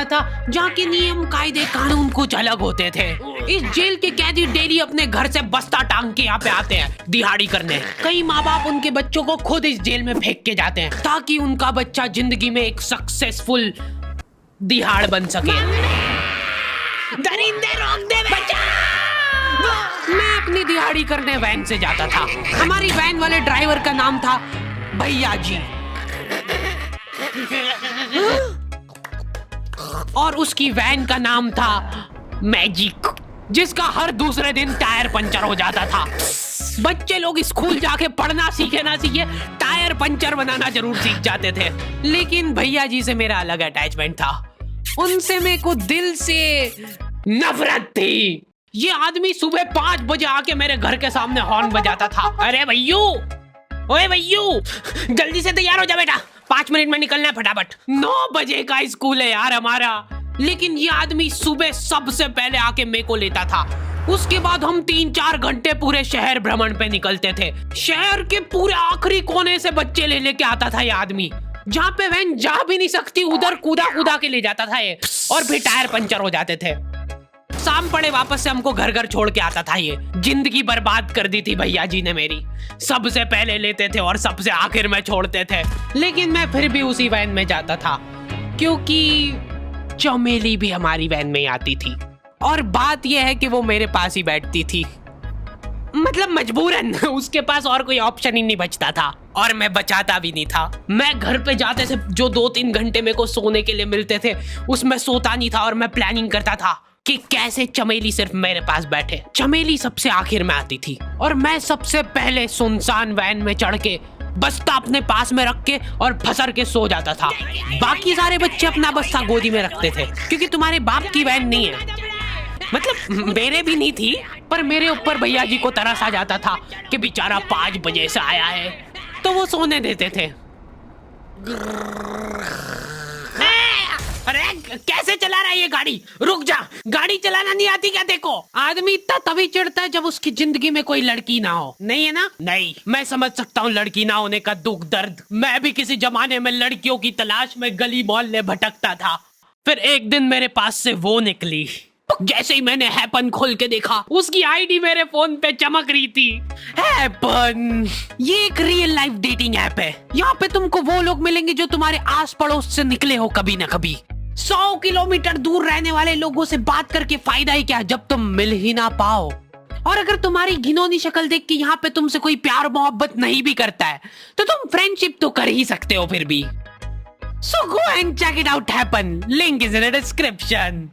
बना था जहाँ के नियम कायदे कानून कुछ अलग होते थे। इस जेल के कैदी डेली अपने घर से बस्ता टांग के यहाँ पे आते हैं दिहाड़ी करने। कई माँ बाप उनके बच्चों को खुद इस जेल में फेंक के जाते हैं ताकि उनका बच्चा जिंदगी में एक सक्सेसफुल दिहाड़ बन सके। दरिंदे रोक दे बच्चा। मैं अपनी दिहाड़ी करने वैन से जाता था। हमारी वैन वाले ड्राइवर का नाम था भैया जी और उसकी वैन का नाम था मैजिक, जिसका हर दूसरे दिन टायर पंचर हो जाता था। बच्चे लोग स्कूल जाके पढ़ना सीखे ना सीखे टायर पंचर बनाना जरूर सीख जाते थे। लेकिन भैया जी से मेरा अलग अटैचमेंट था। उनसे मेरे को दिल से नफरत थी। ये आदमी सुबह 5 बजे आके मेरे घर के सामने हॉर्न बजाता था। अरे भैयू, ओए भैयू, जल्दी से तैयार हो जा बेटा, 5 मिनट में निकलना है फटाफट। 9 बजे का स्कूल है यार हमारा। लेकिन ये आदमी सुबह सबसे पहले आके मेरे को लेता था। उसके बाद हम 3-4 घंटे पूरे शहर भ्रमण पे निकलते थे। शहर के पूरे आखिरी कोने से बच्चे ले लेके आता था ये आदमी। जहाँ पे वैन जा भी नहीं सकती उधर कूदा कूदा के ले जाता था ये, और फिर टायर पंचर हो जाते थे। शाम पड़े वापस से हमको घर घर छोड़ के आता था ये। जिंदगी बर्बाद कर दी थी भैया जी ने मेरी। सबसे पहले लेते थे और सबसे आखिर में छोड़ते थे। लेकिन मैं फिर भी उसी वैन में जाता था क्योंकि चमेली भी हमारी वैन में ही आती थी। और बात यह है कि वो मेरे पास ही बैठती थी, मतलब मजबूरन। उसके पास और कोई ऑप्शन ही नहीं बचता था और मैं बचाता भी नहीं था। मैं घर पे जाते से जो 2-3 घंटे मेरे को सोने के लिए मिलते थे उसमें सोता नहीं था और मैं प्लानिंग करता था कि कैसे चमेली सिर्फ मेरे पास बैठे। चमेली सबसे आखिर में आती थी और मैं सबसे पहले सुनसान वैन में चढ़ के बस्ता अपने पास में रख के और फसर के सो जाता था। बाकी सारे बच्चे अपना बस्ता गोदी में रखते थे क्योंकि तुम्हारे बाप की वैन नहीं है, मतलब मेरे भी नहीं थी। पर मेरे ऊपर भैया जी को तरस आ जाता था कि बेचारा 5 बजे से आया है, तो वो सोने देते थे। अरे कैसे चला रहा है ये गाड़ी? रुक जा, गाड़ी चलाना नहीं आती क्या? देखो, आदमी इतना तभी चिढ़ता है जब उसकी जिंदगी में कोई लड़की ना हो। नहीं है ना? नहीं, मैं समझ सकता हूँ लड़की ना होने का दुख दर्द। मैं भी किसी जमाने में लड़कियों की तलाश में गली मोहल्ले भटकता था। फिर एक दिन मेरे पास से वो निकली। जैसे ही मैंने हैपन खोल के देखा उसकी आईडी मेरे फोन पे चमक रही थी। हैपन ये एक रियल लाइफ डेटिंग ऐप है। यहाँ पे तुमको वो लोग मिलेंगे जो तुम्हारे आस पड़ोस से निकले हो कभी ना कभी। 100 किलोमीटर दूर रहने वाले लोगों से बात करके फायदा ही क्या जब तुम मिल ही ना पाओ। और अगर तुम्हारी घिनौनी शक्ल देख के यहाँ पे तुमसे कोई प्यार मोहब्बत नहीं भी करता है तो तुम फ्रेंडशिप तो कर ही सकते हो फिर भी। So go and check it out happen. Link is in the description.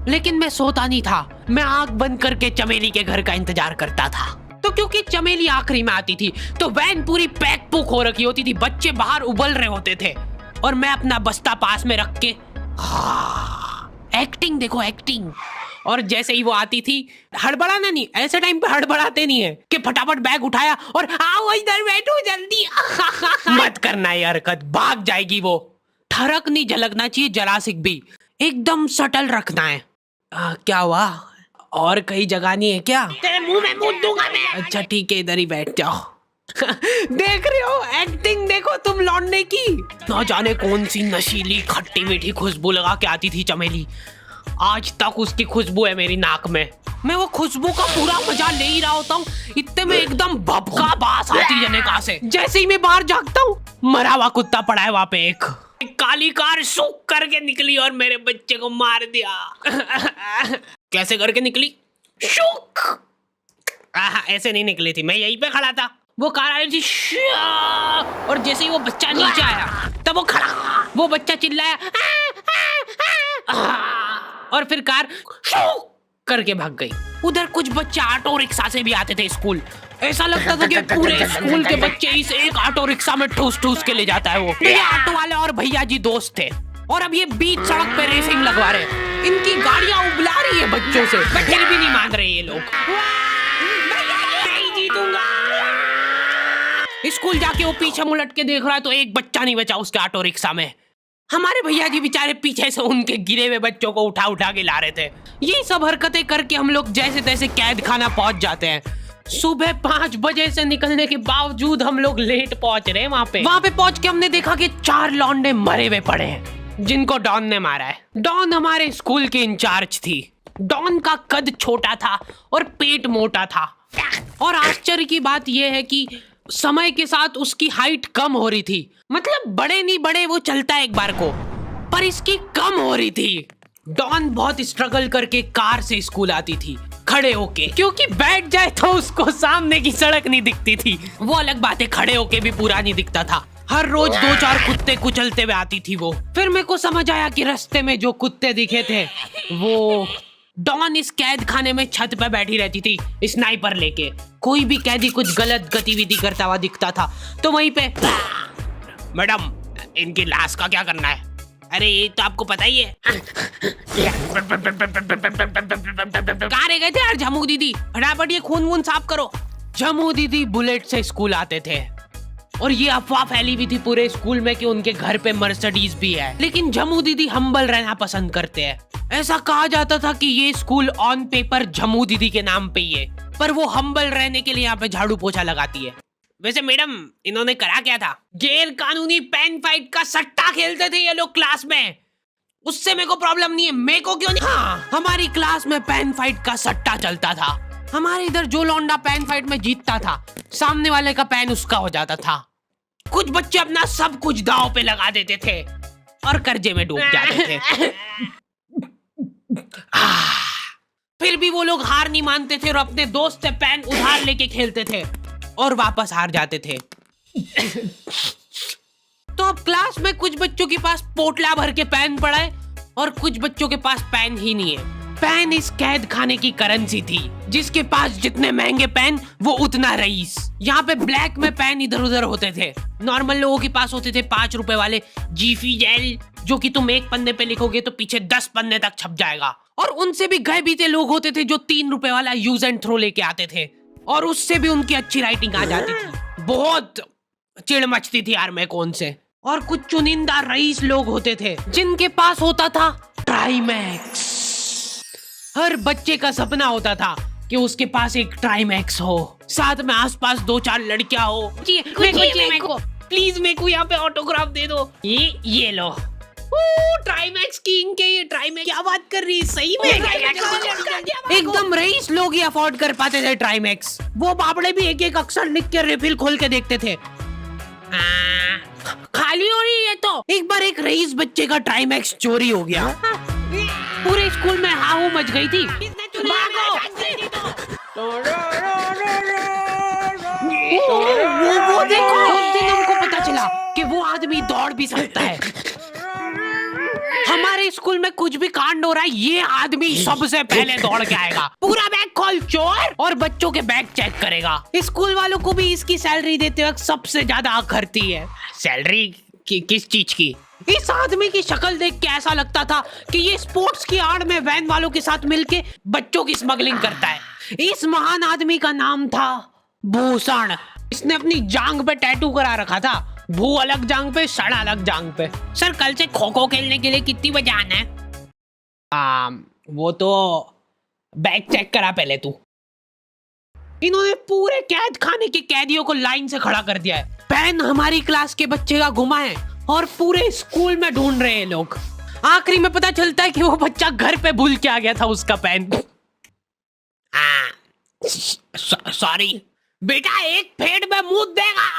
लेकिन मैं सोता नहीं था। मैं आंख बंद करके चमेली के घर का इंतजार करता था। तो क्योंकि चमेली आखिरी में आती थी तो वैन पूरी पैक पुक हो रखी होती थी। बच्चे बाहर उबल रहे होते थे और मैं अपना बस्ता पास में रख के एक्टिंग देखो एक्टिंग। और जैसे ही वो आती थी, हड़बड़ाना नहीं, ऐसे टाइम पे हड़बड़ाते नहीं है कि फटाफट बैग उठाया और आओ इधर बैठो जल्दी। मत करना ये हरकत, भाग जाएगी वो। ठरक नहीं झलकना चाहिए जरा सिक भी, एकदम सटल रखना है। क्या हुआ? और कहीं जगह नहीं है क्या? तेरे मुंह में मूत दूंगा मैं। अच्छा ठीक है, इधर ही बैठ जाओ। देख रहे हो एक्टिंग देखो तुम लौंडे की। ना जाने कौन सी नशीली खट्टी मीठी खुशबू लगा के आती थी चमेली। आज तक उसकी खुशबू है मेरी नाक में। मैं वो खुशबू का पूरा मजा ले ही रहा होता हूँ, इतने में एकदम भभका बास आती है निकाह से। जैसे ही मैं बाहर झांकता हूँ, मरा हुआ कुत्ता पड़ा है वहाँ पे। एक काली कार सूख करके निकली और मेरे बच्चे को मार दिया। कैसे करके निकली? शूक। ऐसे नहीं निकली थी, मैं यहीं पे खड़ा था, वो कार आई थी और जैसे ही वो बच्चा नीचे आया तब वो खड़ा, वो बच्चा चिल्लाया और फिर कार शूक करके भाग गई। उधर कुछ बच्चे ऑटो रिक्शा से भी आते थे स्कूल। ऐसा लगता था कि पूरे स्कूल के बच्चे इस एक ऑटो रिक्शा में ठूस ठूस के ले जाता है वो। ये ऑटो वाले और भैया जी दोस्त थे और अब ये बीच सड़क पे रेसिंग लगवा रहे हैं। इनकी गाड़ियां उबला रही है बच्चों से, पर फिर भी नहीं मान रहे ये लोग। नहीं जीतूंगा। स्कूल जाके वो पीछे मुलट के देख रहा है तो एक बच्चा नहीं बचा उसके ऑटो रिक्शा में। हमारे भैया जी बेचारे पीछे से उनके गिरे हुए बच्चों को उठा उठा के ला रहे थे। ये सब हरकतें करके हम लोग जैसे तैसे कैद खाना पहुंच जाते हैं। सुबह 5 बजे से निकलने के बावजूद हम लोग लेट पहुंच रहे हैं। वहाँ पे पहुंच के हमने देखा कि 4 लौंडे मरे हुए पड़े हैं। जिनको डॉन ने मारा है। डॉन हमारे स्कूल की इंचार्ज थी। डॉन का कद छोटा था और पेट मोटा था, और आश्चर्य की बात यह है कि समय के साथ उसकी हाइट कम हो रही थी। मतलब बड़े नहीं बड़े वो चलता एक बार को, पर इसकी कम हो रही थी। डॉन बहुत स्ट्रगल करके कार से स्कूल आती थी खड़े होके, क्योंकि बैठ जाए तो उसको सामने की सड़क नहीं दिखती थी। वो अलग बात है, खड़े होके भी पूरा नहीं दिखता था। हर रोज 2-4 कुत्ते कुचलते हुए आती थी वो। फिर मेरे को समझ आया कि रास्ते में जो कुत्ते दिखे थे वो डॉन इस कैद खाने में छत पे बैठी रहती थी स्नाइपर लेके। कोई भी कैदी कुछ गलत गतिविधि करता हुआ दिखता था तो वहीं पे, मैडम इनकी लाश का क्या करना है? अरे ये तो आपको पता ही है। कहाँ रह गए थे यार झमू दीदी, फटाफट ये खून वून साफ करो। झमू दीदी बुलेट से स्कूल आते थे और ये अफवाह फैली हुई थी पूरे स्कूल में कि उनके घर पे मर्सिडीज भी है, लेकिन झमू दीदी हम्बल रहना पसंद करते हैं। ऐसा कहा जाता था कि ये स्कूल ऑन पेपर झमू दीदी के नाम पे ही है, पर वो हम्बल रहने के लिए यहाँ पे झाड़ू पोछा लगाती है। वैसे मैडम इन्होंने करा क्या था? गैर कानूनी पेन फाइट का सट्टा खेलते थे ये लोग क्लास में। उससे मेरे को प्रॉब्लम नहीं है, मेरे को क्यों नहीं? हाँ, हमारी क्लास में पेन फाइट का सट्टा चलता था। हमारे इधर जो लौंडा पेन फाइट में जीतता था, सामने वाले का पेन उसका हो जाता था। कुछ बच्चे अपना सब कुछ दांव पे लगा देते थे और कर्जे में डूब जाते थे। फिर भी वो लोग हार नहीं मानते थे और अपने दोस्त से पेन उधार लेके खेलते थे और वापस हार जाते थे। तो अब क्लास में कुछ बच्चों के पास पोटला भर के पेन पड़ा है और कुछ बच्चों के पास पेन ही नहीं है। पेन इस कैद खाने की करेंसी थी, जिसके पास जितने महंगे पेन वो उतना रईस। यहाँ पे ब्लैक में पेन इधर उधर होते थे। नॉर्मल लोगों के पास होते थे 5 रुपए वाले जीफी जेल, जो कि तुम एक पन्ने पे लिखोगे तो पीछे 10 पन्ने तक छप जाएगा। और उनसे भी गए बीते लोग होते थे जो 3 रुपए वाला यूज एंड थ्रो लेके आते थे और उससे भी उनकी अच्छी राइटिंग आ जाती थी। बहुत चिढ़ मचती थी यार मैं कौन से। और कुछ चुनिंदा रईस लोग होते थे जिनके पास होता था ट्राइमैक्स। हर बच्चे का सपना होता था कि उसके पास एक ट्राइमैक्स हो, साथ में आसपास 2-4 लड़कियां हो। मेरे को प्लीज मेरे को यहाँ पे ऑटोग्राफ दे दो। ये लो ट्राइमैक्स किंग के, ये ट्राइमैक्स क्या बात कर रही है? सही में एकदम रईस लोग ही अफोर्ड कर पाते थे ट्राइमैक्स। वो बाबड़े भी एक एक अक्षर लिख के रिफिल खोल के देखते थे। खाली हो रही है तो एक बार एक रईस बच्चे का ट्राइमैक्स चोरी हो गया। पूरे स्कूल में हाहू मच गई थी। वो देखो, उस दिन हमको पता चला कि वो आदमी दौड़ भी सकता है। हमारे स्कूल में कुछ भी कांड हो रहा है, ये आदमी सबसे पहले दौड़ के आएगा, पूरा बैग खोल चोर, और बच्चों के बैग चेक करेगा। स्कूल वालों को भी इसकी सैलरी देते वक्त सबसे ज्यादा आखरती है। सैलरी किस चीज की? इस आदमी की शक्ल देख के ऐसा लगता था कि ये स्पोर्ट्स की आड़ में वैन वालों के साथ मिलके बच्चों की स्मगलिंग करता है। इस महान आदमी का नाम था भूषण। इसने अपनी जांग पे टैटू करा रखा था, भू अलग जांग पे, सड़ अलग जांग पे। सर कल से खो खो खेलने के लिए कितनी बजे आना है? वो तो बैग चेक करा पहले तू। इन्होंने पूरे कैद खाने के कैदियों को लाइन से खड़ा कर दिया है। पेन हमारी क्लास के बच्चे का गुमा है और पूरे स्कूल में ढूंढ रहे हैं लोग। आखिरी में पता चलता है कि वो बच्चा घर पे भूल के आ गया था उसका पेन। सॉरी बेटा, एक फेड में मुंह देगा।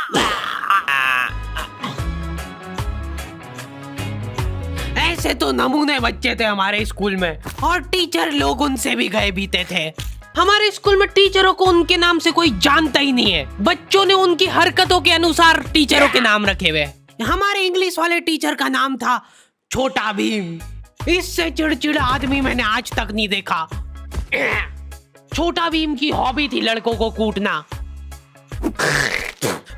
ऐसे तो नमूने बच्चे थे हमारे स्कूल में, और टीचर लोग उनसे भी गए बीते थे। हमारे स्कूल में टीचरों को उनके नाम से कोई जानता ही नहीं है। बच्चों ने उनकी हरकतों के अनुसार टीचरों के नाम रखे हुए। हमारे इंग्लिश वाले टीचर का नाम था छोटा भीम। इससे चिड़चिड़ा आदमी मैंने आज तक नहीं देखा। छोटा भीम की हॉबी थी लड़कों को कूटना।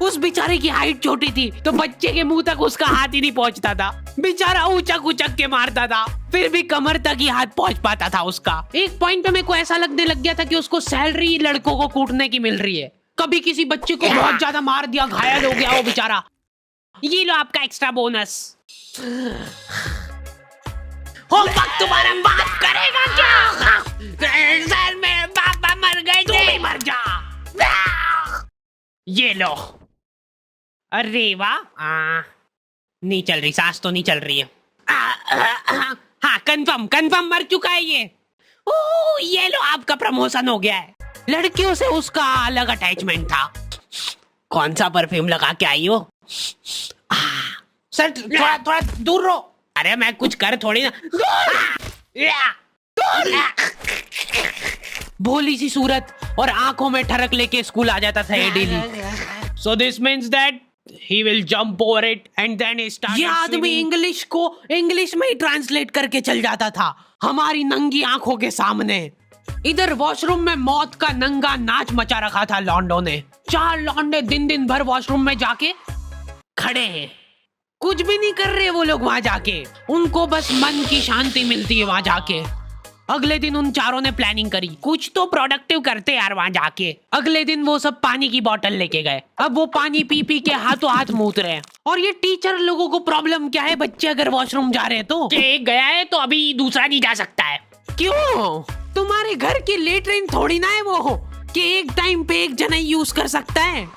उस बेचारे की हाइट छोटी थी तो बच्चे के मुंह तक उसका हाथ ही नहीं पहुंचता था। बेचारा उचक उचक के मारता था, फिर भी कमर तक ही हाथ पहुंच पाता था उसका। एक पॉइंट पे मेरे को ऐसा लगने लग गया था कि उसको सैलरी लड़कों को कूटने की मिल रही है। कभी किसी बच्चे को बहुत ज्यादा मार दिया, घायल हो गया वो बेचारा, ये लो आपका एक्स्ट्रा बोनस। होमवर्क तुम्हारा बाप करेगा क्या? सर मेरे पापा मर गए थे। तू भी मर जा। ये लो। अरे वाह, नहीं चल रही, सांस तो नहीं चल रही है। हाँ कंफर्म मर चुका है ये। ओह ये लो आपका प्रमोशन हो गया है। लड़कियों से उसका अलग अटैचमेंट था। कौन सा परफ्यूम लगा के आई हो? सर थोड़ा दूर रहो। अरे मैं कुछ कर थोड़ी ना। भोली सी सूरत और आंखों में ठरक लेके स्कूल आ जाता था ये daily. So this means that he will jump over it and then he started. ये आदमी इंग्लिश को इंग्लिश में ही ट्रांसलेट करके चल जाता था हमारी नंगी आंखों के सामने। इधर वॉशरूम में मौत का नंगा नाच मचा रखा था लॉन्डो ने। 4 लॉन्डे दिन भर वॉशरूम में जाके खड़े हैं, कुछ भी नहीं कर रहे वो लोग वहां जाके। उनको बस मन की शांति मिलती है वहां जाके। अगले दिन उन चारों ने प्लानिंग करी, कुछ तो प्रोडक्टिव करते यार वहां जाके। अगले दिन वो सब पानी की बोतल लेके गए। अब वो पानी पी पी के हाथों हाथ मूत रहे हैं। और ये टीचर लोगों को प्रॉब्लम क्या है, बच्चे अगर वॉशरूम जा रहे हैं तो एक गया है तो अभी दूसरा नहीं जा सकता है। क्यों? तुम्हारे घर की लेटरिन थोड़ी ना है वो कि एक टाइम पे एक जना यूज कर सकता है।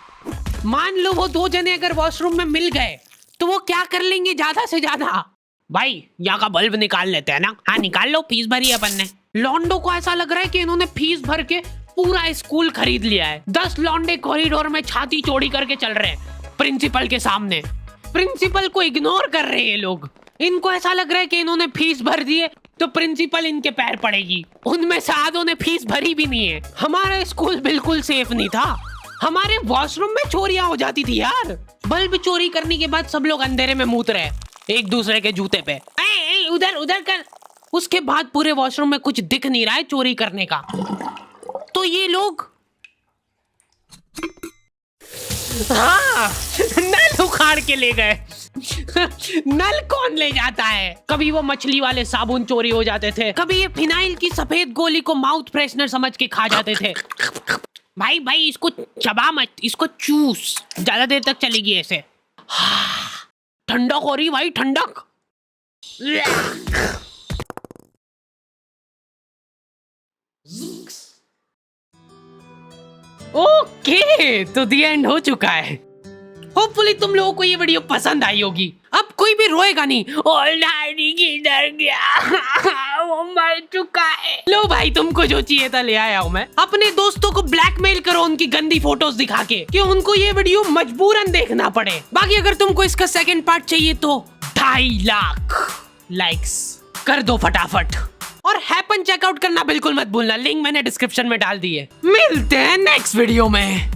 मान लो वो 2 जने अगर वॉशरूम में मिल गए तो वो क्या कर लेंगे ज्यादा से ज्यादा? भाई यहाँ का बल्ब निकाल लेते हैं ना। हाँ निकाल लो, फीस भरी है अपन ने। लॉन्डो को ऐसा लग रहा है कि इन्होंने फीस भर के पूरा स्कूल खरीद लिया है। 10 लॉन्डे कॉरिडोर में छाती चौड़ी करके चल रहे हैं प्रिंसिपल के सामने। प्रिंसिपल को इग्नोर कर रहे हैं ये लोग। इनको ऐसा लग रहा है कि इन्होंने फीस भर दी है तो प्रिंसिपल इनके पैर पड़ेगी। उनमें से आधों ने फीस भरी भी नहीं है। हमारा स्कूल बिल्कुल सेफ नहीं था। हमारे वॉशरूम में चोरियां हो जाती थी यार। बल्ब चोरी करने के बाद सब लोग अंधेरे में मूत रहे एक दूसरे के जूते पे। उधर कर। उसके बाद पूरे वॉशरूम में कुछ दिख नहीं रहा है चोरी करने का। तो ये लोग हाँ नल उखाड़ के ले गए। नल कौन ले जाता है? कभी वो मछली वाले साबुन चोरी हो जाते थे, कभी ये फिनाइल की सफेद गोली को माउथ फ्रेशनर समझ के खा जाते थे। भाई इसको चबा मत, इसको चूस, ज्यादा देर तक चलेगी ऐसे। ठंडक हो रही भाई, ठंडक। ओके तो दी एंड हो चुका है। होपफुली तुम लोगों को ये वीडियो पसंद आई होगी। अब कोई भी रोएगा नहीं। किधर गया? वो मर चुका है। लो भाई तुमको जो चाहिए था ले आया हूँ मैं। अपने दोस्तों को ब्लैकमेल करो उनकी गंदी फोटोज दिखा के कि उनको ये वीडियो मजबूरन देखना पड़े। बाकी अगर तुमको इसका सेकंड पार्ट चाहिए तो 2.5 लाख लाइक्स कर दो फटाफट। और हैपन चेकआउट करना बिल्कुल मत भूलना, लिंक मैंने डिस्क्रिप्शन में डाल दी है। मिलते हैं नेक्स्ट वीडियो में।